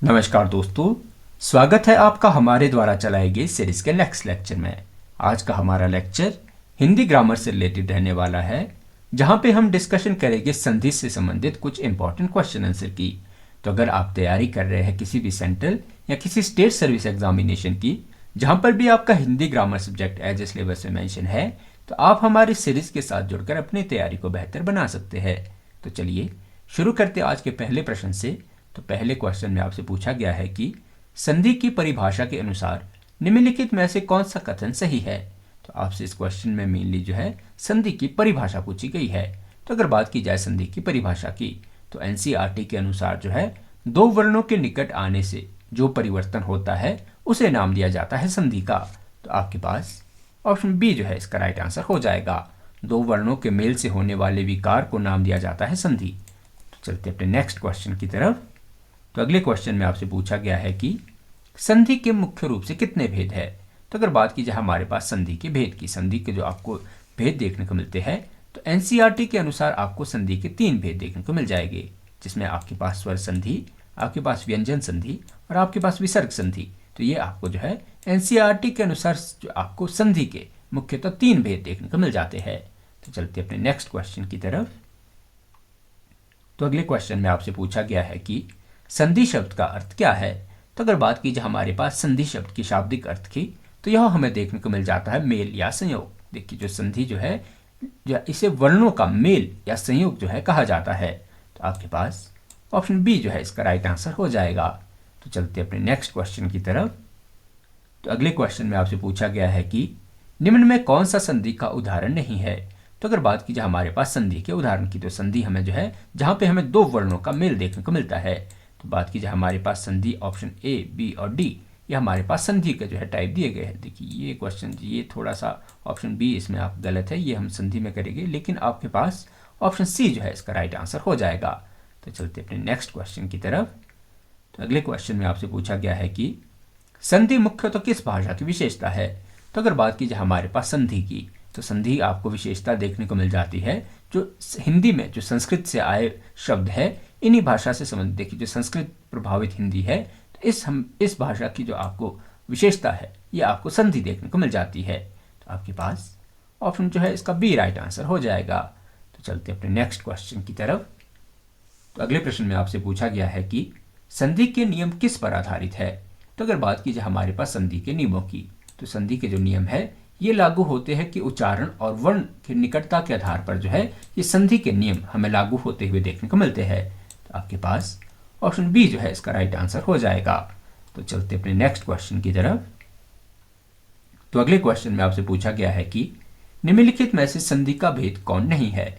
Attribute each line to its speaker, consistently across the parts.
Speaker 1: नमस्कार दोस्तों, स्वागत है आपका हमारे द्वारा चलाए गए सीरीज के नेक्स्ट लेक्चर में। आज का हमारा लेक्चर हिंदी ग्रामर से रिलेटेड रहने वाला है, जहां पे हम डिस्कशन करेंगे संधि से संबंधित कुछ इंपॉर्टेंट क्वेश्चन आंसर की। तो अगर आप तैयारी कर रहे हैं किसी भी सेंट्रल या किसी स्टेट सर्विस एग्जामिनेशन की, जहां पर भी आपका Hindi grammar subject as a syllabus में मेंशन है, तो आप हमारी सीरीज के साथ जुड़कर अपनी तैयारी को बेहतर बना सकते हैं। तो चलिए शुरू करते आज के पहले प्रश्न से। तो पहले क्वेश्चन में आपसे पूछा गया है कि संधि की परिभाषा के अनुसार निम्नलिखित में से कौन सा कथन सही है। तो आपसे इस क्वेश्चन में मेनली जो है संधि की परिभाषा पूछी गई है। तो अगर बात की जाए संधि की परिभाषा की, तो एनसीईआरटी के अनुसार जो है दो वर्णों के निकट आने से जो परिवर्तन होता है उसे नाम दिया जाता है संधि का। तो आपके पास ऑप्शन बी जो है इसका राइट आंसर हो जाएगा। दो वर्णों के मेल से होने वाले विकार को नाम दिया जाता है संधि। तो चलते अपने नेक्स्ट क्वेश्चन की तरफ। तो अगले क्वेश्चन में आपसे पूछा गया है कि संधि के मुख्य रूप से कितने भेद है। तो अगर बात की जाए हमारे पास संधि के भेद की, संधि के जो आपको भेद देखने को मिलते हैं, तो एनसीईआरटी के अनुसार आपको संधि के 3 भेद देखने को मिल जाएंगे, जिसमें आपके पास स्वर संधि, आपके पास व्यंजन संधि और आपके पास विसर्ग संधि। तो ये आपको जो है एनसीईआरटी के अनुसार जो आपको संधि के मुख्यतः 3 भेद देखने को मिल जाते हैं। तो चलते अपने नेक्स्ट क्वेश्चन की तरफ। तो अगले क्वेश्चन में आपसे पूछा गया है कि संधि शब्द का अर्थ क्या है। तो अगर बात की जाए हमारे पास संधि शब्द की शाब्दिक अर्थ की, तो यह हमें देखने को मिल जाता है मेल या संयोग। देखिए जो संधि जो है, जो इसे वर्णों का मेल या संयोग जो है कहा जाता है। तो आपके पास ऑप्शन बी जो है इसका राइट आंसर हो जाएगा। तो चलते अपने नेक्स्ट क्वेश्चन की तरफ। तो अगले क्वेश्चन में आपसे पूछा गया है कि निम्न में कौन सा संधि का उदाहरण नहीं है। तो अगर बात की जाए हमारे पास संधि के उदाहरण की, तो संधि हमें जो है जहां पे हमें दो वर्णों का मेल देखने को मिलता है। तो बात की जाए हमारे पास संधि ऑप्शन ए, बी और डी, ये हमारे पास संधि के जो है टाइप दिए गए हैं। देखिए ये क्वेश्चन, ये थोड़ा सा ऑप्शन बी इसमें आप गलत है, ये हम संधि में करेंगे, लेकिन आपके पास ऑप्शन सी जो है इसका राइट आंसर हो जाएगा। तो चलते अपने नेक्स्ट क्वेश्चन की तरफ। तो अगले क्वेश्चन में आपसे पूछा गया है कि संधि मुख्य तो किस भाषा की विशेषता है। तो अगर बात की जाए हमारे पास संधि की, तो संधि आपको विशेषता देखने को मिल जाती है जो हिंदी में जो संस्कृत से आए शब्द है, इन्हीं भाषा से संबंधित। देखिए जो संस्कृत प्रभावित हिंदी है, तो इस भाषा की जो आपको विशेषता है ये आपको संधि देखने को मिल जाती है। तो आपके पास ऑप्शन जो है इसका बी राइट आंसर हो जाएगा। तो चलते अपने नेक्स्ट क्वेश्चन की तरफ। तो अगले प्रश्न में आपसे पूछा गया है कि संधि के नियम किस पर आधारित है। तो अगर बात की जाए हमारे पास संधि के नियमों की, तो संधि के जो नियम है ये लागू होते हैं कि उच्चारण और वर्ण की निकटता के आधार पर जो है ये संधि के नियम हमें लागू होते हुए देखने को मिलते हैं। तो आपके पास ऑप्शन बी जो है इसका राइट आंसर हो जाएगा। तो चलते अपने नेक्स्ट क्वेश्चन की तरफ। तो अगले क्वेश्चन में आपसे पूछा गया है कि निम्नलिखित में से संधि का भेद कौन नहीं है।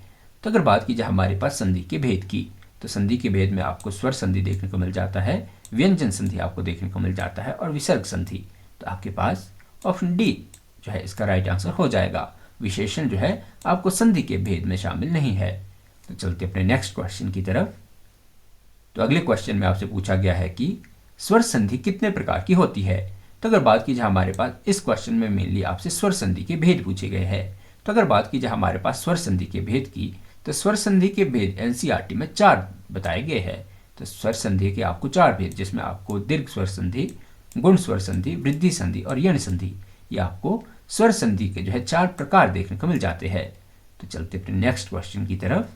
Speaker 1: तो अगर बात की जाए हमारे पास संधि के भेद की, तो संधि के भेद में आपको स्वर संधि देखने को मिल जाता है, व्यंजन संधि आपको देखने को मिल जाता है और विसर्ग संधि। तो आपके पास ऑप्शन डी जो है इसका राइट आंसर हो जाएगा। विशेषण जो है आपको संधि के भेद में शामिल नहीं है। तो चलते अपने नेक्स्ट क्वेश्चन की तरफ। तो अगले क्वेश्चन में आपसे पूछा गया है कि स्वर संधि कितने प्रकार की होती है। तो अगर बात की जाए हमारे पास इस क्वेश्चन में मेनली आपसे स्वर संधि के भेद पूछे गए हैं। तो अगर बात की जाए हमारे पास स्वर संधि के भेद की, तो स्वर संधि के भेद एनसीईआरटी में 4 बताए गए हैं। तो स्वर संधि के आपको 4 भेद, जिसमें आपको दीर्घ स्वर संधि, गुण स्वर संधि, वृद्धि संधि और यण संधि, ये आपको स्वर संधि के जो है 4 प्रकार देखने को मिल जाते हैं। तो चलते अपने नेक्स्ट क्वेश्चन की तरफ।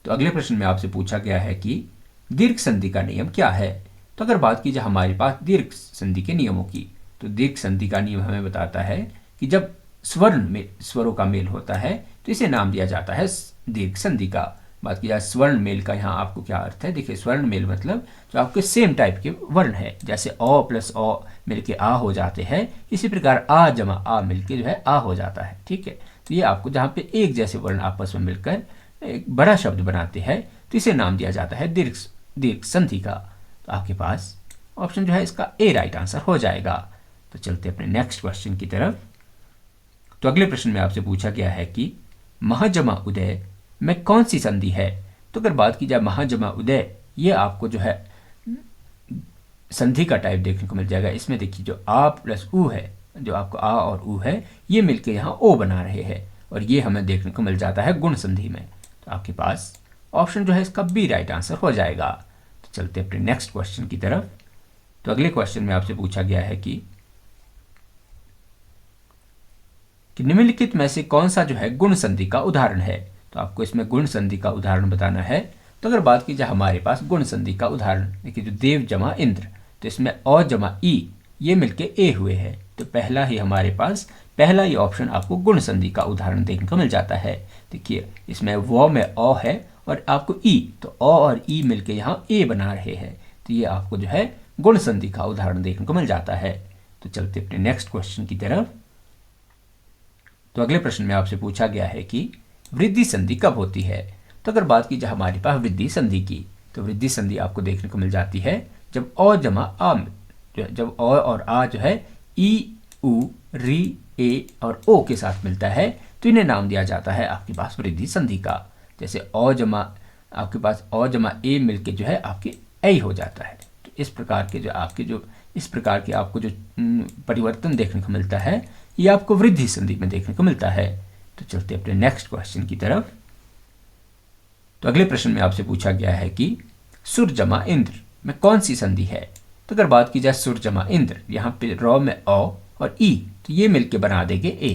Speaker 1: तो अगले प्रश्न में आपसे पूछा गया है कि दीर्घ संधि का नियम क्या है। तो अगर बात की जाए हमारे पास दीर्घ संधि के नियमों की, तो दीर्घ संधि का नियम हमें बताता है कि जब स्वरों का मेल होता है तो इसे नाम दिया जाता है दीर्घ संधि का। बात की जाए स्वर्ण मेल का, यहाँ आपको क्या अर्थ है। देखिए स्वर्ण मेल मतलब जो आपके सेम टाइप के वर्ण है, जैसे अ प्लस अ मिलके आ हो जाते हैं, इसी प्रकार आ जमा आ मिलके जो है आ हो जाता है। ठीक है, तो ये आपको जहाँ पे एक जैसे वर्ण आपस में मिलकर एक बड़ा शब्द बनाते हैं, तो इसे नाम दिया जाता है दीर्घ संधि का। तो आपके पास ऑप्शन जो है इसका ए राइट आंसर हो जाएगा। तो चलते अपने नेक्स्ट क्वेश्चन की तरफ। तो अगले प्रश्न में आपसे पूछा गया है कि महाजमा उदय में कौन सी संधि है। तो अगर बात की जाए महाजमा उदय, ये आपको जो है संधि का टाइप देखने को मिल जाएगा। इसमें देखिए जो आ प्लस उ है, जो आपको आ और उ है, ये मिलके यहाँ ओ बना रहे हैं और ये हमें देखने को मिल जाता है गुण संधि में। तो आपके पास ऑप्शन जो है इसका बी राइट आंसर हो जाएगा। तो चलते अपने नेक्स्ट क्वेश्चन की तरफ। तो अगले क्वेश्चन में आपसे पूछा गया है कि निम्नलिखित में से कौन सा जो है गुण संधि का उदाहरण है। तो आपको इसमें गुण संधि का उदाहरण बताना है। तो अगर बात की जाए हमारे पास गुण संधि का उदाहरण, देखिए जो देव जमा इंद्र, तो इसमें अ जमा ई ये मिलके ए हुए हैं। तो पहला ही ऑप्शन आपको गुण संधि का उदाहरण देखने को मिल जाता है। देखिए इसमें व में अ है और आपको ई, तो अ और ई मिलके यहाँ ए बना रहे हैं। तो ये आपको जो है गुण संधि का उदाहरण देखने को मिल जाता है। तो चलते अपने नेक्स्ट क्वेश्चन की तरफ। तो अगले प्रश्न में आपसे पूछा गया है कि वृद्धि संधि कब होती है। तो अगर बात की जाए हमारे पास वृद्धि संधि की, तो वृद्धि संधि आपको देखने को मिल जाती है जब अ जमा आ, जब अ और आ जो है ई उ री ए और ओ के साथ मिलता है, तो इन्हें नाम दिया जाता है आपके पास वृद्धि संधि का। जैसे अ जमा आपके पास अ जमा ए मिलके जो है आपके ऐ हो जाता है। तो इस प्रकार के आपको जो परिवर्तन देखने को मिलता है, ये आपको वृद्धि संधि में देखने को मिलता है। तो चलते अपने नेक्स्ट क्वेश्चन की तरफ। तो अगले प्रश्न में आपसे पूछा गया है कि सुर जमा इंद्र में कौन सी संधि है। तो अगर बात की जाए सुर जमा इंद्र, यहाँ पे र में अ और ई, तो ये मिलके बना देंगे ए,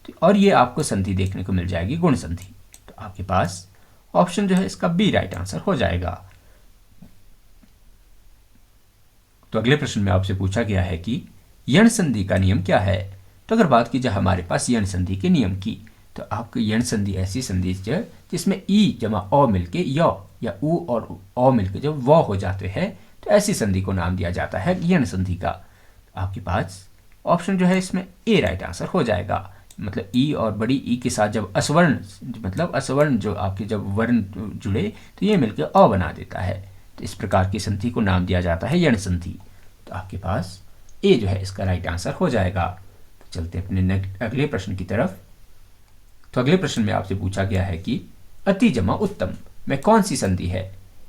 Speaker 1: तो और ये आपको संधि देखने को मिल जाएगी गुण संधि। तो आपके पास ऑप्शन जो है इसका बी राइट आंसर हो जाएगा। तो अगले प्रश्न में आपसे पूछा गया है कि यण संधि का नियम क्या है। तो अगर बात की जाए हमारे पास यण संधि के नियम की, तो आपको यण संधि ऐसी संधि है जिसमें ई जमा अ मिलके या उ और अ मिलके जब व हो जाते हैं, तो ऐसी संधि को नाम दिया जाता है यण संधि का। तो आपके पास ऑप्शन जो है इसमें ए राइट आंसर हो जाएगा। मतलब ई और बड़ी ई के साथ जब असवर्ण जो आपके जब वर्ण जुड़े, तो ये मिलकर अ बना देता है। तो इस प्रकार की संधि को नाम दिया जाता है यण संधि। तो आपके पास ए जो है इसका राइट आंसर हो जाएगा। तो चलते अपने अगले प्रश्न की तरफ। तो अगले प्रश्न में आपसे पूछा गया है कि अति जमा उत्तम में कौन सी संधि है।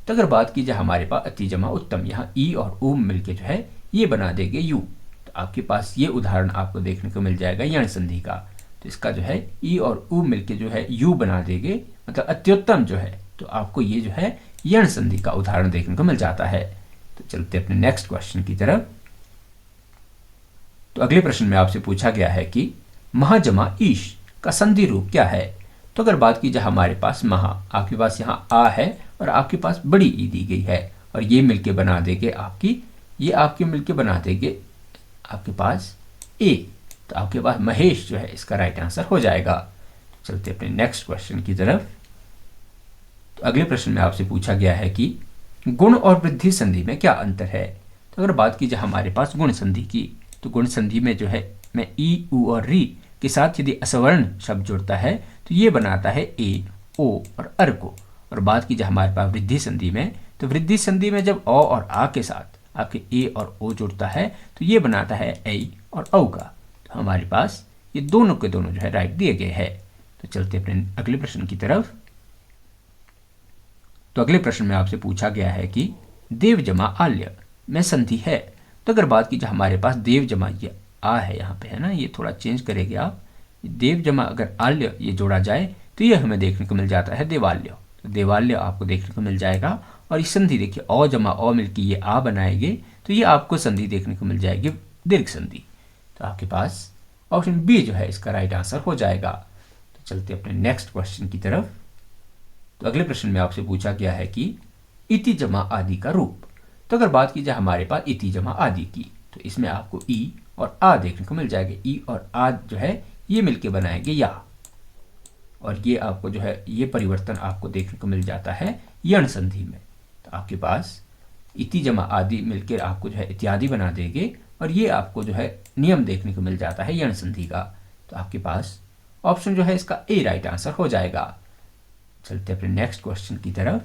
Speaker 1: तो अगर बात की जाए हमारे पास अति जमा उत्तम, यहाँ ई और ऊ मिलके जो है ये बना देंगे यू। तो आपके पास ये उदाहरण आपको देखने को मिल जाएगा यण संधि का। तो इसका जो है ई और ऊ मिलके जो है यू बना देंगे, मतलब अत्युत्तम जो है, तो आपको ये जो है यण संधि का उदाहरण देखने को मिल जाता है। तो चलते अपने नेक्स्ट क्वेश्चन की तरफ। तो अगले प्रश्न में आपसे पूछा गया है कि महाजमा ईश का संधि रूप क्या है। तो अगर बात की जाए हमारे पास आपके पास यहाँ आ है और आपके पास बड़ी ई दी गई है और ये मिलके बना देंगे आपके मिलके बना देंगे आपके पास ए। तो आपके पास महेश जो है इसका राइट आंसर हो जाएगा। तो चलते अपने नेक्स्ट क्वेश्चन की तरफ। तो अगले प्रश्न में आपसे पूछा गया है कि गुण और वृद्धि संधि में क्या अंतर है। तो अगर बात की जाए हमारे पास गुण संधि की, तो गुण संधि में जो है में ई उ और री के साथ यदि असवर्ण शब्द जुड़ता है, तो ये बनाता है ए ओ और अर को। और बात की जाए हमारे पास वृद्धि संधि में, तो वृद्धि संधि में जब अ और आ के साथ आपके ए और ओ जुड़ता है, तो ये बनाता है ऐ और औ का। तो हमारे पास ये दोनों के दोनों जो है राइट दिए गए हैं। तो चलते अपने अगले प्रश्न की तरफ। तो अगले प्रश्न में आपसे पूछा गया है कि देव जमा आल्य में संधि है। तो अगर बात की जाए हमारे पास देव जमा ये आ है, यहाँ पे है ना, ये थोड़ा चेंज करेंगे आप। देव जमा अगर आल्य ये जोड़ा जाए, तो ये हमें देखने को मिल जाता है देवाल्य। तो देवाल्य आपको देखने को मिल जाएगा। और ये संधि देखिए अ जमा अ मिलकर ये आ बनाएंगे, तो ये आपको संधि देखने को मिल जाएगी दीर्घ संधि। तो आपके पास ऑप्शन बी जो है इसका राइट आंसर हो जाएगा। तो चलते अपने नेक्स्ट क्वेश्चन की तरफ। तो अगले प्रश्न में आपसे पूछा गया है कि इति जमा आदि का रूप। तो अगर बात की जाए हमारे पास इति जमा आदि की, तो इसमें आपको ई और आ देखने को मिल जाएगा। ई और आ जो है ये मिलके बनाएंगे या, और ये आपको जो है ये परिवर्तन आपको देखने को मिल जाता है यण संधि में। तो आपके पास इति जमा आदि मिलकर आपको जो है इत्यादि बना देंगे, और ये आपको जो है नियम देखने को मिल जाता है यण संधि का। तो आपके पास ऑप्शन जो है इसका ए राइट आंसर हो जाएगा। चलते अपने नेक्स्ट क्वेश्चन की तरफ।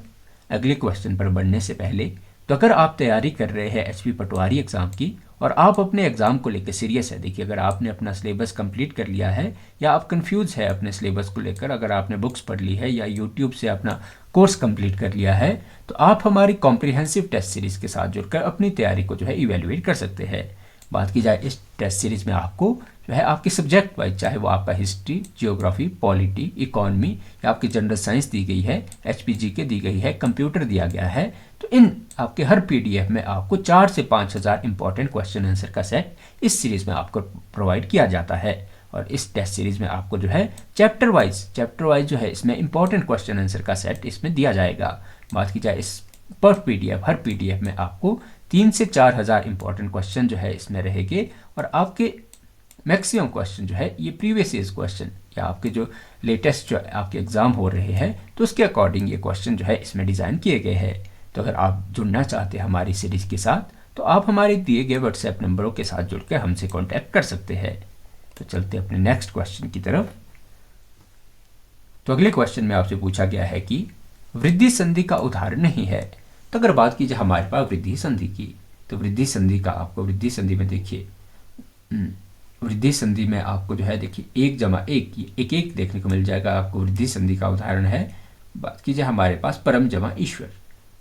Speaker 1: अगले क्वेश्चन पर बढ़ने से पहले, तो अगर आप तैयारी कर रहे हैं एचपी पटवारी एग्जाम की और आप अपने एग्जाम को लेकर सीरियस है, देखिए अगर आपने अपना सिलेबस कंप्लीट कर लिया है या आप कंफ्यूज है अपने सिलेबस को लेकर, अगर आपने बुक्स पढ़ ली है या यूट्यूब से अपना कोर्स कंप्लीट कर लिया है, तो आप हमारी कॉम्प्रिहेंसिव टेस्ट सीरीज के साथ जुड़कर अपनी तैयारी को जो है इवेल्युएट कर सकते हैं। बात की जाए इस टेस्ट सीरीज में आपको जो है आपके सब्जेक्ट वाइज, चाहे वो आपका हिस्ट्री, जियोग्राफी, पॉलिटी, इकोनॉमी या आपकी जनरल साइंस दी गई है, एचपीजी के दी गई है, कंप्यूटर दिया गया है, तो इन आपके हर पीडीएफ में आपको 4 से 5,000 इंपॉर्टेंट क्वेश्चन आंसर का सेट इस सीरीज़ में आपको प्रोवाइड किया जाता है। और इस टेस्ट सीरीज़ में आपको जो है चैप्टर वाइज जो है इसमें इंपॉर्टेंट क्वेश्चन आंसर का सेट इसमें दिया जाएगा। बात की जाए इस पर पीडीएफ, हर पीडीएफ में आपको 3 से 4,000 इंपॉर्टेंट क्वेश्चन जो है इसमें रहेंगे। और आपके मैक्सिमम क्वेश्चन जो है ये प्रीवियस ईयर्स क्वेश्चन या आपके जो लेटेस्ट जो आपके एग्जाम हो रहे हैं तो उसके अकॉर्डिंग ये क्वेश्चन जो है इसमें डिज़ाइन किए गए हैं। तो अगर आप जुड़ना चाहते हैं हमारी सीरीज़ के साथ तो आप हमारे दिए गए व्हाट्सएप नंबरों के साथ जुड़कर हमसे कॉन्टैक्ट कर सकते हैं। तो चलते अपने नेक्स्ट क्वेश्चन की तरफ। तो अगले क्वेश्चन में आपसे पूछा गया है कि वृद्धि संधि का उदाहरण नहीं है। तो अगर बात की जाए हमारे पास वृद्धि संधि की, तो वृद्धि संधि का आपको वृद्धि संधि में देखिए, वृद्धि संधि में आपको जो है देखिए 1 देखने को मिल जाएगा। आपको वृद्धि संधि का उदाहरण है। बात की जाए हमारे पास परम जमा ईश्वर,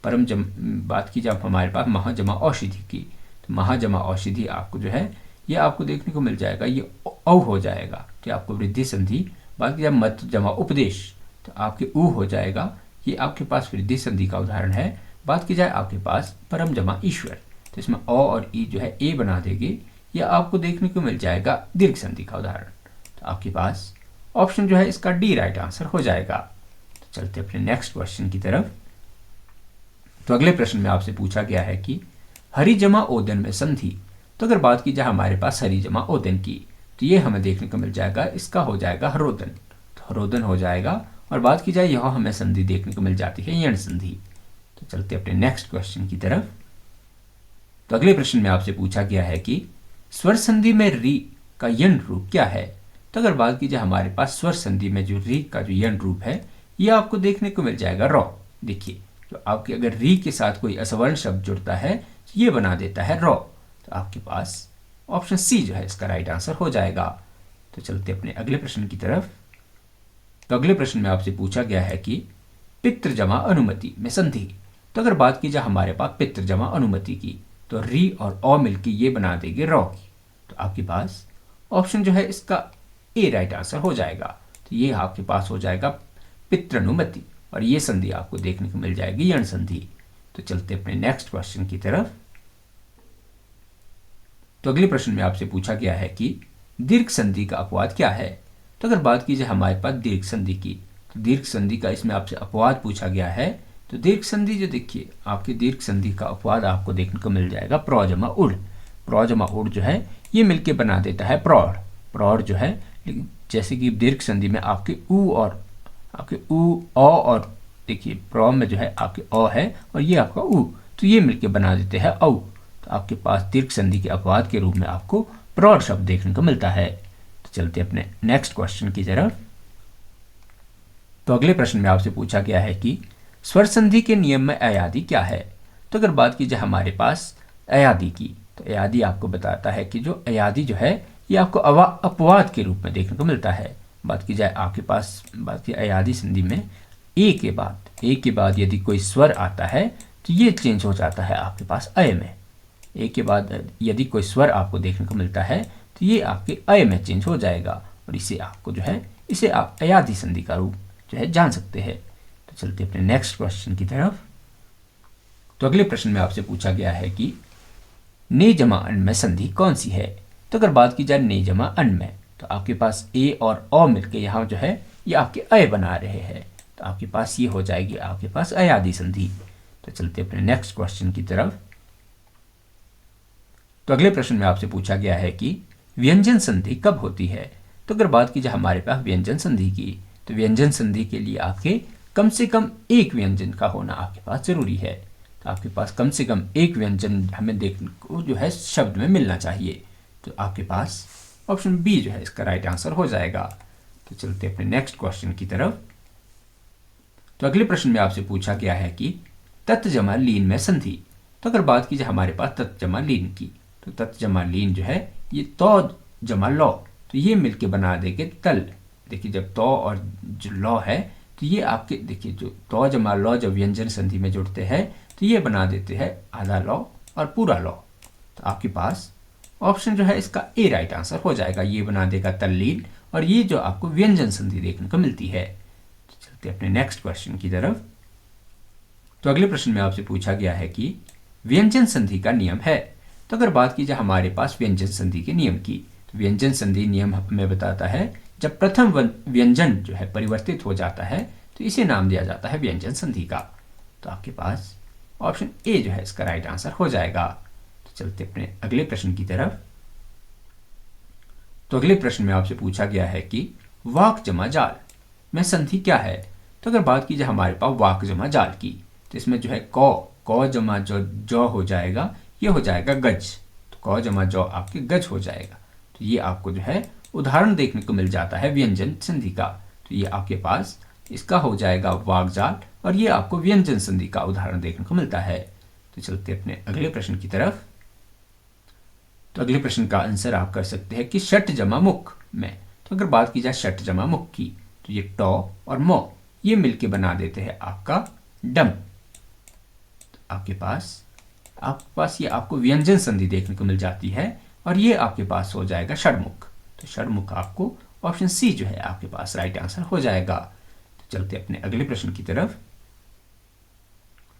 Speaker 1: बात की जाए हमारे पास महा जमा औषधि की, तो महा जमा औषधि आपको जो है ये आपको देखने को मिल जाएगा, ये औ हो जाएगा, तो आपको वृद्धि संधि। बात की जाए मत जमा उपदेश, तो आपके ऊ हो जाएगा, ये आपके पास वृद्धि संधि का उदाहरण है। बात की जाए आपके पास परम जमा ईश्वर, तो इसमें अ और ई जो है ए बना देंगे, यह आपको देखने को मिल जाएगा दीर्घ संधि का उदाहरण। तो आपके पास ऑप्शन जो है इसका डी राइट आंसर हो जाएगा। तो चलते अपने नेक्स्ट क्वेश्चन की तरफ। तो अगले प्रश्न में आपसे पूछा गया है कि हरि जमा ओदन में संधि। तो अगर बात की जाए हमारे पास हरि जमा ओदन की, तो ये हमें देखने को मिल जाएगा, इसका हो जाएगा हरोदन, तो हरोदन हो जाएगा। और बात की जाए यहाँ हमें संधि देखने को मिल जाती है यण संधि। तो चलते अपने नेक्स्ट क्वेश्चन की तरफ। तो अगले प्रश्न में आपसे पूछा गया है कि स्वर संधि में री का यण रूप क्या है। तो अगर बात की जाए हमारे पास स्वर संधि में जो री का जो यण रूप है ये आपको देखने को मिल जाएगा रॉ। देखिए तो आपके अगर री के साथ कोई असवर्ण शब्द जुड़ता है तो ये बना देता है रॉ। तो आपके पास ऑप्शन सी जो है इसका राइट आंसर हो जाएगा। तो चलते अपने अगले प्रश्न की तरफ। तो अगले प्रश्न में आपसे पूछा गया है कि पितृ जमा अनुमति में संधि। तो अगर बात की जाए हमारे पास पितृ जमा अनुमति की, तो री और ओ मिलकर ये बना देंगे रॉ की। तो आपके पास ऑप्शन जो है इसका ए राइट आंसर हो जाएगा। तो ये आपके पास हो जाएगा पितृनुमति, और ये संधि आपको देखने को मिल जाएगी यण संधि। तो चलते अपने नेक्स्ट क्वेश्चन की तरफ। तो अगले प्रश्न में आपसे पूछा गया है कि दीर्घ संधि का अपवाद क्या है। तो अगर बात की जाए हमारे पास दीर्घ संधि की, तो दीर्घ संधि का इसमें आपसे अपवाद पूछा गया है। तो दीर्घ संधि जो देखिए आपकी दीर्घ संधि का अपवाद आपको देखने को मिल जाएगा प्रो जमा उड़। प्रो जमा उड़ जो है ये मिलके बना देता है प्रौढ़। प्रौढ़ जो है जैसे कि दीर्घ संधि में आपके ऊ और आपके ऊ अ और देखिए प्रो में जो है आपके अ है और ये आपका ऊ, तो ये मिलके बना देते हैं औ। तो आपके पास दीर्घ संधि के अपवाद के रूप में आपको प्रौढ़ शब्द देखने को मिलता है। तो चलते अपने नेक्स्ट क्वेश्चन की तरफ। तो अगले प्रश्न में आपसे पूछा गया है कि स्वर संधि के नियम में अयादि क्या है। तो अगर बात की जाए हमारे पास अयादि की, तो अयादि आपको बताता है कि जो अयादि जो है ये आपको अपवाद के रूप में देखने को मिलता है। बात की जाए आपके पास बात की अयादि संधि में ए के बाद यदि कोई स्वर आता है तो ये चेंज हो जाता है आपके पास अय में। ए के बाद यदि कोई स्वर आपको देखने को मिलता है तो ये आपके अय में चेंज हो जाएगा, और इसे आपको जो है इसे आप अयादि संधि का रूप जो है जान सकते हैं। तो चलते अपने नेक्स्ट क्वेश्चन की तरफ। तो अगले प्रश्न में आपसे पूछा गया है कि ने जमा अन में संधि कौन सी है। तो अगर बात की जाए ने जमा अन में, तो आपके पास ए और ओ मिलके यहाँ जो है ये आपके अय बना रहे हैं, तो आपके पास ये हो जाएगी आपके पास अयादि संधि। तो चलते अपने नेक्स्ट क्वेश्चन की तरफ। तो अगले प्रश्न में आपसे पूछा गया है कि व्यंजन संधि कब होती है। तो अगर बात की जाए हमारे पास व्यंजन संधि की, तो व्यंजन संधि के लिए आपके कम से कम एक व्यंजन का होना आपके पास जरूरी है। तो आपके पास कम से कम एक व्यंजन हमें देखने को जो है शब्द में मिलना चाहिए। तो आपके पास ऑप्शन बी जो है इसका राइट आंसर हो जाएगा। तो चलते अपने नेक्स्ट क्वेश्चन की तरफ। तो अगले प्रश्न में आपसे पूछा गया है कि तत् जमा लीन में संधि। तो अगर बात की जाए हमारे पास तत् जमा लीन की, तो तत् जमा लीन जो है ये तो जमा लौ, तो ये मिलके बना देंगे तल। देखिए जब तो और जो लौ है तो ये आपके देखिए जो तो जमा लौ जब व्यंजन संधि में जुड़ते हैं तो ये बना देते हैं आधा लौ और पूरा लौ। तो आपके पास ऑप्शन जो है इसका ए राइट आंसर हो जाएगा। ये बना देगा तल्लीन, और ये जो आपको व्यंजन संधि देखने को मिलती है। तो चलते अपने नेक्स्ट क्वेश्चन की तरफ। तो अगले प्रश्न में आपसे पूछा गया है कि व्यंजन संधि का नियम है। तो अगर बात की जाए हमारे पास व्यंजन संधि के नियम की, तो व्यंजन संधि नियम हमें बताता है जब प्रथम व्यंजन जो है परिवर्तित हो जाता है तो इसे नाम दिया जाता है व्यंजन संधि का। तो आपके पास ऑप्शन ए जो है इसका राइट आंसर हो जाएगा। तो चलते अपने अगले प्रश्न की तरफ। तो अगले प्रश्न में आपसे पूछा गया है कि वाक जमा जाल में संधि क्या है। तो अगर बात की जाए हमारे पास वाक जमा जाल की, तो इसमें जो है कौ जमा जो हो जाएगा, ये हो जाएगा गज। तो कौ जमा जो आपके गज हो जाएगा। तो ये आपको जो है उदाहरण देखने को मिल जाता है व्यंजन संधि का। तो ये आपके पास इसका हो जाएगा वाक जाल, और ये आपको व्यंजन संधि का उदाहरण देखने को मिलता है। तो चलते अपने अगले प्रश्न की तरफ। तो अगले प्रश्न का आंसर आप कर सकते हैं कि षट जमा मुख में। तो अगर बात की जाए षट जमा मुख की, तो ये टॉ और मो ये मिलके बना देते हैं आपका डम। तो आपके पास ये आपको व्यंजन संधि देखने को मिल जाती है, और ये आपके पास हो जाएगा षडमुख। तो षडमुख आपको ऑप्शन सी जो है आपके पास राइट आंसर हो जाएगा। तो चलते अपने अगले प्रश्न की तरफ।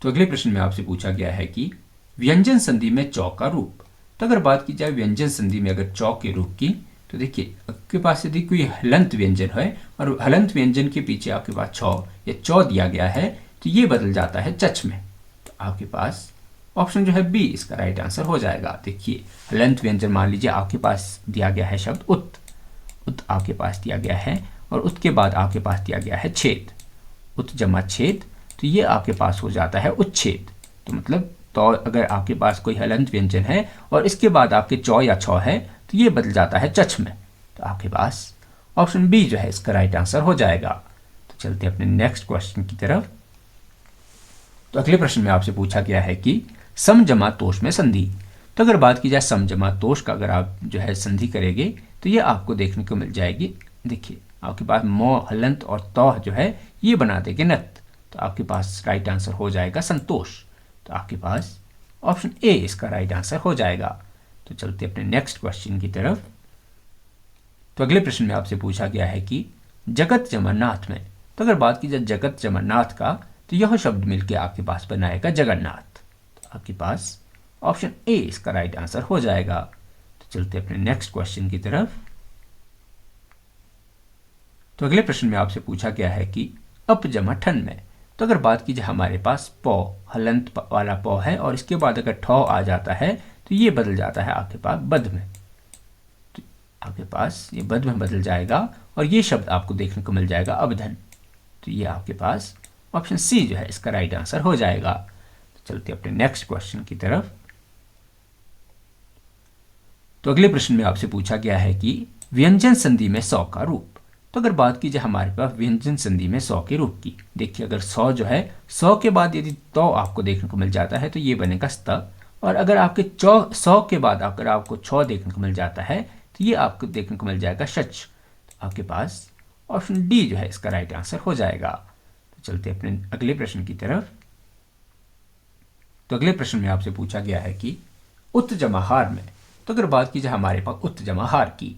Speaker 1: तो अगले प्रश्न में आपसे पूछा गया है कि व्यंजन संधि में चौ का रूप। तो अगर बात की जाए व्यंजन संधि में अगर चौ के रूप की, तो देखिए आपके पास यदि कोई हलंत व्यंजन है और हलंत व्यंजन के पीछे आपके पास छौ या चौ दिया गया है, तो ये बदल जाता है चच में। तो आपके पास ऑप्शन जो है बी इसका राइट आंसर हो जाएगा। देखिए हलंत व्यंजन मान लीजिए आपके पास दिया गया है शब्द उत आपके पास दिया गया है, और उसके बाद आपके पास दिया गया है छेद, उत जमा छेद, तो ये आपके पास हो जाता है उच्छेद। तो मतलब तो अगर आपके पास कोई हलंत व्यंजन है और इसके बाद आपके चौ या छौ है, तो ये बदल जाता है चच में। तो आपके पास ऑप्शन बी जो है इसका राइट आंसर हो जाएगा। तो चलते अपने नेक्स्ट क्वेश्चन की तरफ। तो अगले प्रश्न में आपसे पूछा गया है कि सम जमा तोष में संधि। तो अगर बात की जाए सम जमा तोष का अगर आप जो है संधि करेंगे, तो ये आपको देखने को मिल जाएगी। देखिए आपके पास मो हलंत और तौह जो है ये बना देंगे नत। तो आपके पास राइट आंसर हो जाएगा संतोष। तो आपके पास ऑप्शन ए इसका राइट आंसर हो जाएगा। तो चलते अपने नेक्स्ट क्वेश्चन की तरफ। तो अगले प्रश्न में आपसे पूछा गया है कि जगत जमा नाथ में। तो अगर बात की जाए जगत जमा नाथ का, तो यह शब्द मिलकर आपके पास बनाएगा जगन्नाथ। तो आपके पास ऑप्शन ए इसका राइट आंसर हो जाएगा। तो चलते अपने नेक्स्ट क्वेश्चन की तरफ। तो अगले प्रश्न में आपसे पूछा गया है कि अप जमा ठन में। तो अगर बात की जाए हमारे पास पौ हलंत वाला पौ है और इसके बाद अगर ठौ आ जाता है, तो ये बदल जाता है आपके पास बद में। तो आपके पास ये बद में बदल जाएगा, और ये शब्द आपको देखने को मिल जाएगा अवधन। तो ये आपके पास ऑप्शन सी जो है इसका राइट आंसर हो जाएगा। तो चलते अपने नेक्स्ट क्वेश्चन की तरफ। तो अगले प्रश्न में आपसे पूछा गया है कि व्यंजन संधि में सौ का रूप। तो अगर बात की जाए हमारे पास व्यंजन संधि में सौ के रूप की, देखिए अगर सौ जो है सौ के बाद यदि तो आपको देखने को मिल जाता है, तो ये बनेगा स्त। और अगर आपके सौ के बाद अगर आपको छौ देखने को मिल जाता है, तो ये आपको देखने को मिल जाएगा शच। तो आपके पास ऑप्शन डी जो है इसका राइट आंसर हो जाएगा। तो चलते अपने अगले प्रश्न की तरफ। तो अगले प्रश्न में आपसे पूछा गया है कि उत जमा हार में। तो अगर बात की जाए हमारे पास उत जमा हार की,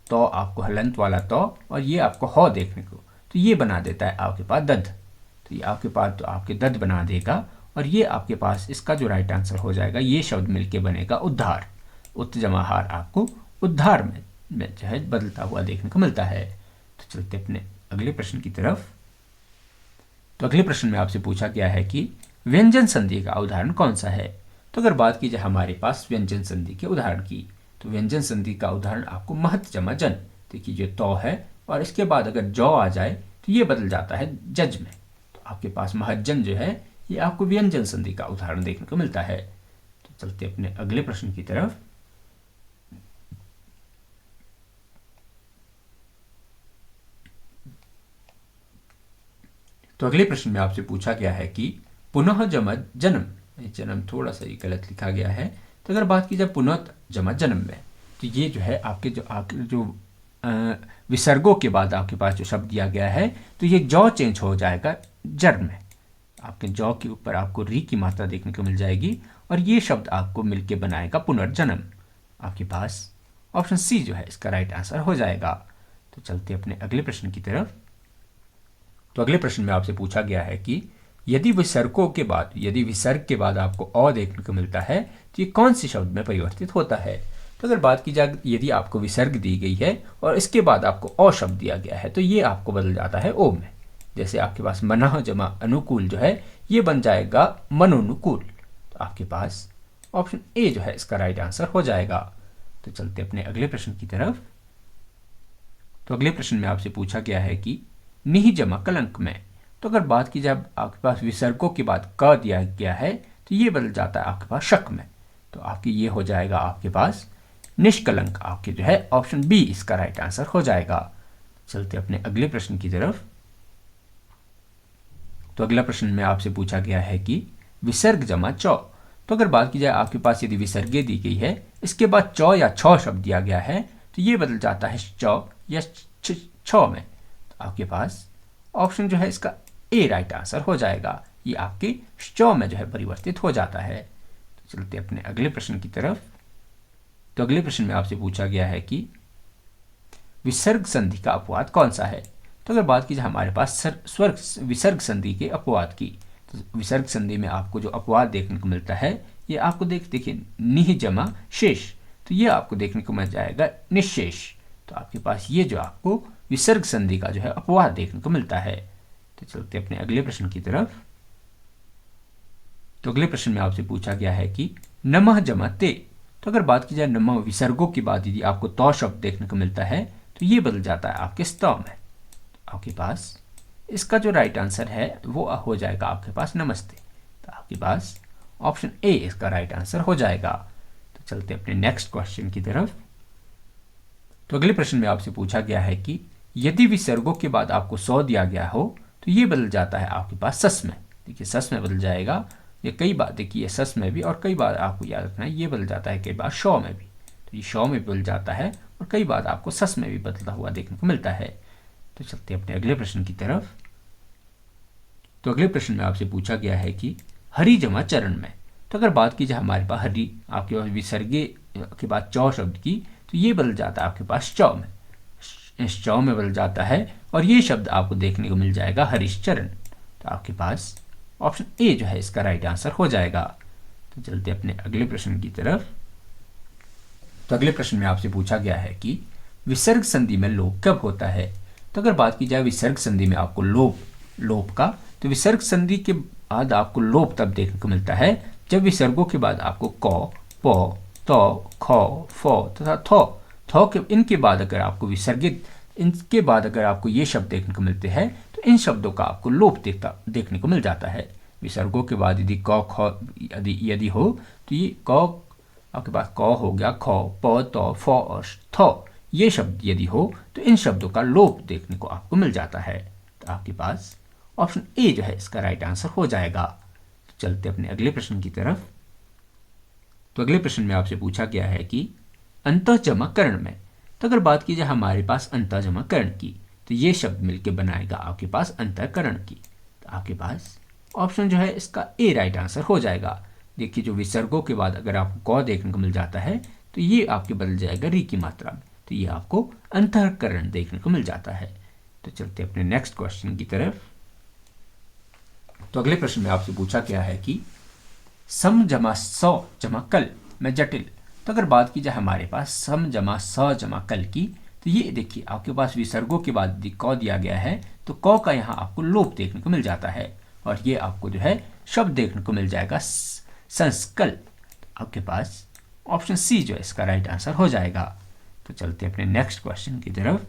Speaker 1: तो आपको हलंत वाला तो और ये आपको हौ देखने को, तो ये बना देता है आपके पास दध। तो ये आपके पास तो आपके दध बना देगा, और ये आपके पास इसका जो राइट आंसर हो जाएगा, ये शब्द मिलके बनेगा उद्धार। उत जमा हार आपको उद्धार में जो है बदलता हुआ देखने को मिलता है। तो चलते अपने अगले प्रश्न की तरफ। तो अगले प्रश्न में आपसे पूछा गया है कि व्यंजन संधि का उदाहरण कौन सा है। तो अगर बात की जाए हमारे पास व्यंजन संधि के उदाहरण की, तो व्यंजन संधि का उदाहरण आपको महत जमा जन। देखिए जो तो है और इसके बाद अगर जौ आ जाए, तो ये बदल जाता है जज में। तो आपके पास महज्जन जो है ये आपको व्यंजन संधि का उदाहरण देखने को मिलता है। तो चलते अपने अगले प्रश्न की तरफ। तो अगले प्रश्न में आपसे पूछा गया है कि पुनः जमा जन्म। जन्म थोड़ा सा ये गलत लिखा गया है। तो अगर बात की जाए पुनः जमा जन्म में, तो ये जो है आपके जो विसर्गों के बाद आपके पास जो शब्द दिया गया है, तो ये जौ चेंज हो जाएगा जर में। आपके जौ के ऊपर आपको री की मात्रा देखने को मिल जाएगी, और ये शब्द आपको मिलके बनाएगा पुनर्जन्म। आपके पास ऑप्शन सी जो है इसका राइट आंसर हो जाएगा। तो चलते अपने अगले प्रश्न की तरफ। तो अगले प्रश्न में आपसे पूछा गया है कि यदि विसर्ग के बाद आपको अ देखने को मिलता है तो ये कौन सी शब्द में परिवर्तित होता है। तो अगर बात की जाए यदि आपको विसर्ग दी गई है और इसके बाद आपको अ शब्द दिया गया है तो ये आपको बदल जाता है ओ में। जैसे आपके पास मनः जमा अनुकूल जो है ये बन जाएगा मनोनुकूल। तो आपके पास ऑप्शन ए जो है इसका राइट आंसर हो जाएगा। तो चलते अपने अगले प्रश्न की तरफ। तो अगले प्रश्न में आपसे पूछा गया है कि निहि जमा कलंक में। तो अगर बात की जाए आपके पास विसर्गों के बाद क दिया गया है तो ये बदल जाता है आपके पास शक में। तो आपकी ये हो जाएगा आपके पास निष्कलंक। आपके जो है ऑप्शन बी इसका राइट आंसर हो जाएगा। चलते अपने अगले प्रश्न की तरफ। तो अगला प्रश्न में आपसे पूछा गया है कि विसर्ग जमा चौ। तो अगर बात की जाए आपके पास यदि विसर्गे दी गई है इसके बाद चौ या छौ शब्द दिया गया है तो ये बदल जाता है चौ या छौ में। तो आपके पास ऑप्शन जो है इसका ए राइट आंसर हो जाएगा। ये आपके चौ में जो है परिवर्तित हो जाता है। तो चलते अपने अगले प्रश्न की तरफ। तो अगले प्रश्न में आपसे पूछा गया है कि विसर्ग संधि का अपवाद कौन सा है। तो अगर बात की जाए हमारे पास विसर्ग संधि के अपवाद की, तो विसर्ग संधि में आपको जो अपवाद देखने को मिलता है ये आपको देखिए निह जमा शेष, तो ये आपको देखने को मिल जाएगा निशेष। तो आपके पास ये जो आपको विसर्ग संधि का जो है अपवाद देखने को मिलता है। तो चलते अपने अगले प्रश्न की तरफ। तो अगले प्रश्न में आपसे पूछा गया है कि नमः जमा ते। तो अगर बात की जाए नमः विसर्गों की बात यदि आपको तो शब्द देखने को मिलता है तो ये बदल जाता है आपके स्त में। आपके पास इसका जो राइट आंसर है वो हो जाएगा आपके पास नमस्ते। तो आपके पास ऑप्शन ए इसका राइट आंसर हो जाएगा। तो चलते अपने नेक्स्ट क्वेश्चन की तरफ। तो अगले प्रश्न में आपसे पूछा गया है कि यदि विसर्गों के बाद आपको सौ दिया गया हो तो ये बदल जाता है आपके पास सस में। देखिए सस में बदल जाएगा। ये कई बार देखिए सस में भी और कई बार आपको याद रखना है ये बदल जाता है कई बार शौ में भी। तो ये शौ में बदल जाता है और कई बार आपको सस में भी बदलता हुआ देखने को मिलता है। तो चलते अपने अगले प्रश्न की तरफ। तो अगले प्रश्न में आपसे पूछा गया है कि हरि जमा चरण में। तो अगर बात की जाए हमारे पास हरि आपके पास विसर्गे के बाद चौ शब्द की तो ये बदल जाता है आपके पास चौ में। इस चौ में बदल जाता है और ये शब्द आपको देखने को मिल जाएगा हरिश्चरण। तो आपके पास ऑप्शन ए जो है इसका राइट आंसर हो जाएगा। तो चलते अपने अगले प्रश्न की तरफ। तो अगले प्रश्न में आपसे पूछा गया है कि विसर्ग संधि में लोप कब होता है। तो अगर बात की जाए विसर्ग संधि में आपको लोप का, तो विसर्ग संधि के बाद आपको लोप तब देखने को मिलता है जब विसर्गों के बाद आपको क, प, त, ख, फ तथा थौ के इनके बाद अगर आपको विसर्गित इनके बाद अगर आपको ये शब्द देखने को मिलते हैं तो इन शब्दों का आपको लोप देखने को मिल जाता है। विसर्गों के बाद यदि क ख यदि हो तो ये क आपके पास क हो गया, ख, प, त, फ और थ ये शब्द यदि हो तो इन शब्दों का लोप देखने को आपको मिल जाता है। तो आपके पास ऑप्शन ए जो है इसका राइट आंसर हो जाएगा। तो चलते अपने अगले प्रश्न की तरफ। तो अगले प्रश्न में आपसे पूछा गया है कि अंतः जमा कर्ण में। तो अगर बात की जाए हमारे पास अंतः जमा कर्ण की तो ये शब्द मिलकर बनाएगा आपके पास अंतःकरण की। तो आपके पास ऑप्शन जो है इसका ए राइट आंसर हो जाएगा। देखिए जो विसर्गों के बाद अगर आपको क देखने को मिल जाता है तो ये आपके बदल जाएगा री की मात्रा में, तो ये आपको अंतःकरण देखने को मिल जाता है। तो चलते अपने नेक्स्ट क्वेश्चन की तरफ। तो अगले प्रश्न में आपसे पूछा गया है कि सम जमा सौ जमा कल में जटिल। तो अगर बात की जाए हमारे पास सम जमा स जमा कल की तो ये देखिए आपके पास विसर्गों के बाद यदि क दिया गया है तो क का यहाँ आपको लोप देखने को मिल जाता है और ये आपको जो है शब्द देखने को मिल जाएगा संस्कल। आपके पास ऑप्शन सी जो है इसका राइट आंसर हो जाएगा। तो चलते अपने नेक्स्ट क्वेश्चन की तरफ।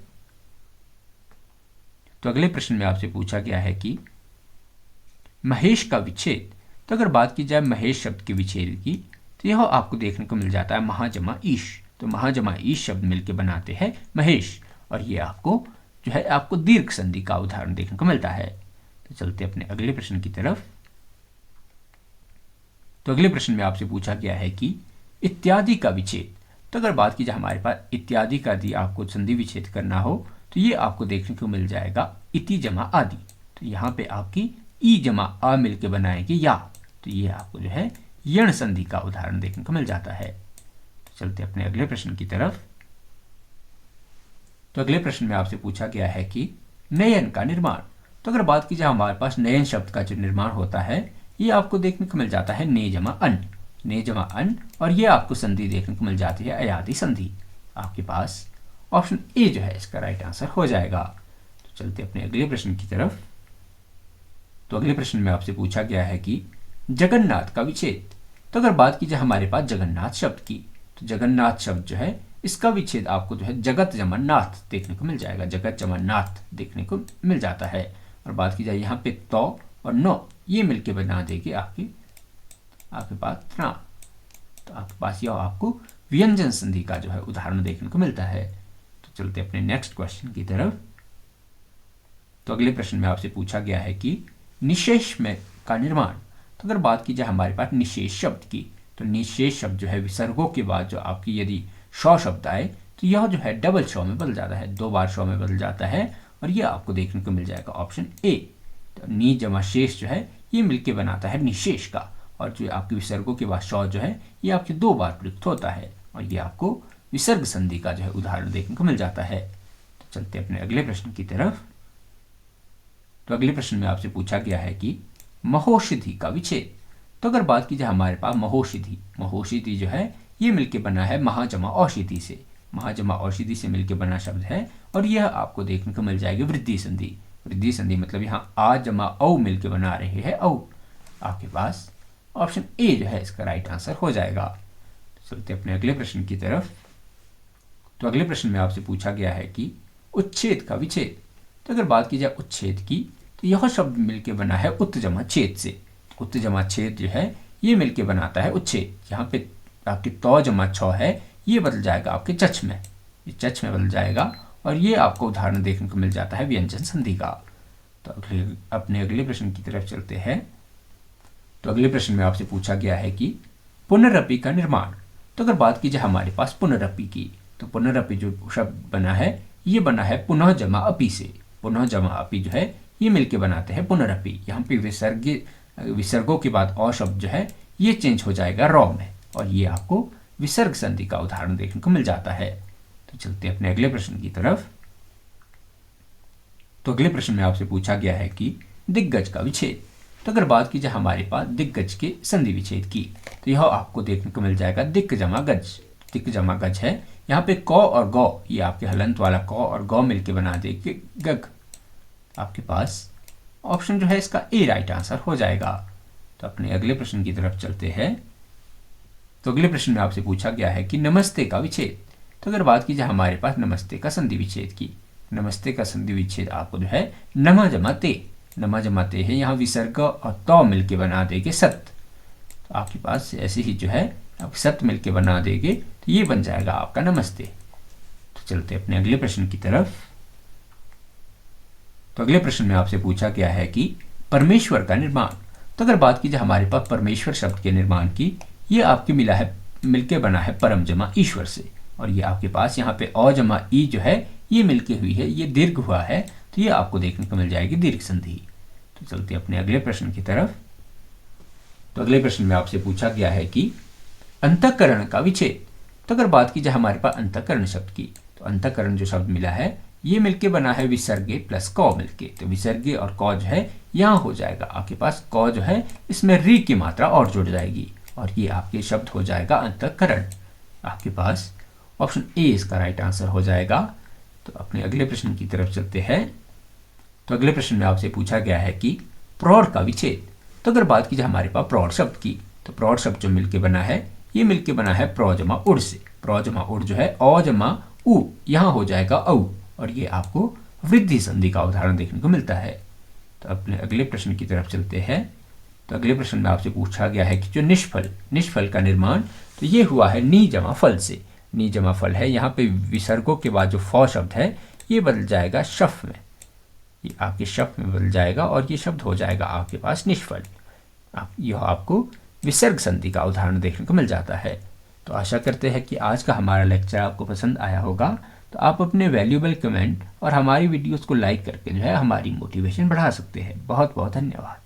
Speaker 1: तो अगले प्रश्न में आपसे पूछा गया है कि महेश का विच्छेद। तो अगर बात की जाए महेश शब्द के विच्छेद की तो यह आपको देखने को मिल जाता है महाजमा ईश। तो महाजमा ईश शब्द मिलकर बनाते हैं महेश और ये आपको जो है आपको दीर्घ संधि का उदाहरण देखने को मिलता है। तो चलते अपने अगले प्रश्न की तरफ। तो अगले प्रश्न में आपसे पूछा गया है कि इत्यादि का विच्छेद। तो अगर बात की जाए हमारे पास इत्यादि का यदि आपको संधि विच्छेद करना हो तो ये आपको देखने को मिल जाएगा इति जमा आदि। तो यहाँ पे आपकी ई जमा आ मिलके बनाएगी या, तो ये आपको जो है यण संधि का उदाहरण देखने को मिल जाता है। तो चलते अपने अगले प्रश्न की तरफ। तो अगले प्रश्न में आपसे पूछा गया है कि नयन का निर्माण। तो अगर बात की जाए हमारे पास नयन शब्द का जो निर्माण होता है ये आपको देखने को मिल जाता है ने जमा अन, ने जमा अन, और ये आपको संधि देखने को मिल जाती है अयादि संधि। आपके पास ऑप्शन ए जो है इसका राइट आंसर हो जाएगा। तो चलते अपने अगले प्रश्न की तरफ। तो अगले प्रश्न में आपसे पूछा गया है कि जगन्नाथ का विच्छेद। तो अगर बात की जाए हमारे पास जगन्नाथ शब्द की, तो जगन्नाथ शब्द जो है इसका विच्छेद आपको जो है जगत जमा नाथ देखने को मिल जाएगा, जगत जमा नाथ देखने को मिल जाता है। और बात की जाए यहाँ पे तो और नो ये मिलके बना देगी आपके पास त्र, तो आपके पास यह आपको व्यंजन संधि का जो है उदाहरण देखने को मिलता है। तो चलते अपने नेक्स्ट क्वेश्चन की तरफ। तो अगले प्रश्न में आपसे पूछा गया है कि निशेष में का निर्माण। तो अगर बात की जाए हमारे पास निशेष शब्द की, तो निशेष शब्द जो है विसर्गों के बाद जो आपकी यदि शौ शब्द आए तो यह जो है डबल शौ में बदल जाता है, 2 बार शौ में बदल जाता है, और यह आपको देखने को मिल जाएगा ऑप्शन ए। तो नी जमा शेष जो है ये मिलके बनाता है निशेष का, और जो आपके विसर्गों के बाद शौ जो है ये आपके 2 बार प्रयुक्त होता है, और ये आपको विसर्ग संधि का जो है उदाहरण देखने को मिल जाता है। तो चलते अपने अगले प्रश्न की तरफ। तो अगले प्रश्न में आपसे पूछा गया है कि महोषधि का विच्छेद। तो अगर बात की जाए हमारे पास महोषधि, महोषधि जो है ये मिलके बना है महाजमा औषधि से, महाजमा औषधि से मिलके बना शब्द है, और यह आपको देखने को मिल जाएगी वृद्धि संधि। वृद्धि संधि मतलब यहाँ आ जमा औ मिलके बना रहे हैं औ। आपके पास ऑप्शन ए जो है इसका राइट आंसर हो जाएगा। चलते अपने अगले प्रश्न की तरफ। तो अगले प्रश्न में आपसे पूछा गया है कि उच्छेद का विच्छेद। तो अगर बात की जाए उच्छेद की, तो यह शब्द मिलके बना है उत जमा छेद से। उत जमा छेद जो है ये मिलके बनाता है उच्छेद। यहाँ पे आपके तो जमा छ है ये बदल जाएगा आपके चच में, ये चच में बदल जाएगा, और ये आपको उदाहरण देखने को मिल जाता है व्यंजन संधि का। तो अपने अगले प्रश्न की तरफ चलते हैं। तो अगले प्रश्न में आपसे पूछा गया है कि पुनरअपि का निर्माण। तो अगर बात की जाए हमारे पास पुनरअपि की, तो पुनरअपि जो शब्द बना है ये बना है पुनः जमा अपि से। पुनः जमा अपि जो है ये मिलके बनाते हैं पुनरअपि। यहाँ पे विसर्गों के बाद और शब्द जो है ये चेंज हो जाएगा रॉ में, और ये आपको विसर्ग संधि का उदाहरण देखने को मिल जाता है। तो चलते अपने अगले प्रश्न की तरफ। तो अगले प्रश्न में आपसे पूछा गया है कि दिग्गज का विच्छेद। तो अगर बात की जाए हमारे पास दिग्गज के संधि विच्छेद की, तो यह आपको देखने को मिल जाएगा दिक् जमा गज। दिक् जमा गज है, यहाँ पे क और गौ ये आपके हलंत वाला क और गौ मिलके बना देंगे गग। आपके पास ऑप्शन जो है इसका ए राइट आंसर हो जाएगा। तो अपने अगले प्रश्न की तरफ चलते हैं। तो अगले प्रश्न में आपसे पूछा गया है कि नमस्ते का विच्छेद। तो अगर बात की जाए हमारे पास नमस्ते का संधि विच्छेद की, नमस्ते का संधि विच्छेद आपको जो है नमा जमा ते, नमा जमा ते है, यहाँ विसर्ग और तो मिलके बना देंगे सत। तो आपके पास ऐसे ही जो है आप सत मिलके बना देंगे तो ये बन जाएगा आपका नमस्ते। तो चलते अपने अगले प्रश्न की तरफ। तो अगले प्रश्न में आपसे पूछा गया है कि परमेश्वर का निर्माण। तो अगर बात की जाए हमारे पास परमेश्वर शब्द के निर्माण की, ये आपके मिला है मिलके बना है परम जमा ईश्वर से, और ये आपके पास यहाँ पे अ जमा ई जो है ये मिलके हुई है, ये दीर्घ हुआ है, तो ये आपको देखने को मिल जाएगी दीर्घ संधि। तो चलते अपने अगले प्रश्न की तरफ। तो अगले प्रश्न में आपसे पूछा गया है कि अंतःकरण का विच्छेद। तो अगर बात की जाए हमारे पास अंतःकरण शब्द की, तो अंतःकरण जो शब्द मिला है ये मिलके बना है विसर्गे प्लस क मिलके, तो विसर्गे और क जो है यहाँ हो जाएगा आपके पास क जो है इसमें री की मात्रा और जुड़ जाएगी, और ये आपके शब्द हो जाएगा अंतःकरण। आपके पास ऑप्शन ए इसका राइट आंसर हो जाएगा। तो अपने अगले प्रश्न की तरफ चलते हैं। तो अगले प्रश्न में आपसे पूछा गया है कि प्रौढ़ का विच्छेद। तो अगर बात की जाए हमारे पास प्रौढ़ शब्द की, तो प्रौढ़ शब्द जो मिलके बना है ये मिलके बना है प्रो जमा उड़ से। प्रो जमा उड़ जो है अ जमा उ यहाँ हो जाएगा औ, और ये आपको वृद्धि संधि का उदाहरण देखने को मिलता है। तो अपने अगले प्रश्न की तरफ चलते हैं। तो अगले प्रश्न में आपसे पूछा गया है कि जो निष्फल का निर्माण, तो ये हुआ है नी जमा फल से। नी जमा फल है, यहाँ पे विसर्गों के बाद जो फ शब्द है ये बदल जाएगा शफ में, ये आपके शफ में बदल जाएगा, और ये शब्द हो जाएगा आपके पास निष्फल। यह आपको विसर्ग संधि का उदाहरण देखने को मिल जाता है। तो आशा करते हैं कि आज का हमारा लेक्चर आपको पसंद आया होगा। तो आप अपने वैल्यूएबल कमेंट और हमारी वीडियोस को लाइक करके जो है हमारी मोटिवेशन बढ़ा सकते हैं। बहुत बहुत धन्यवाद।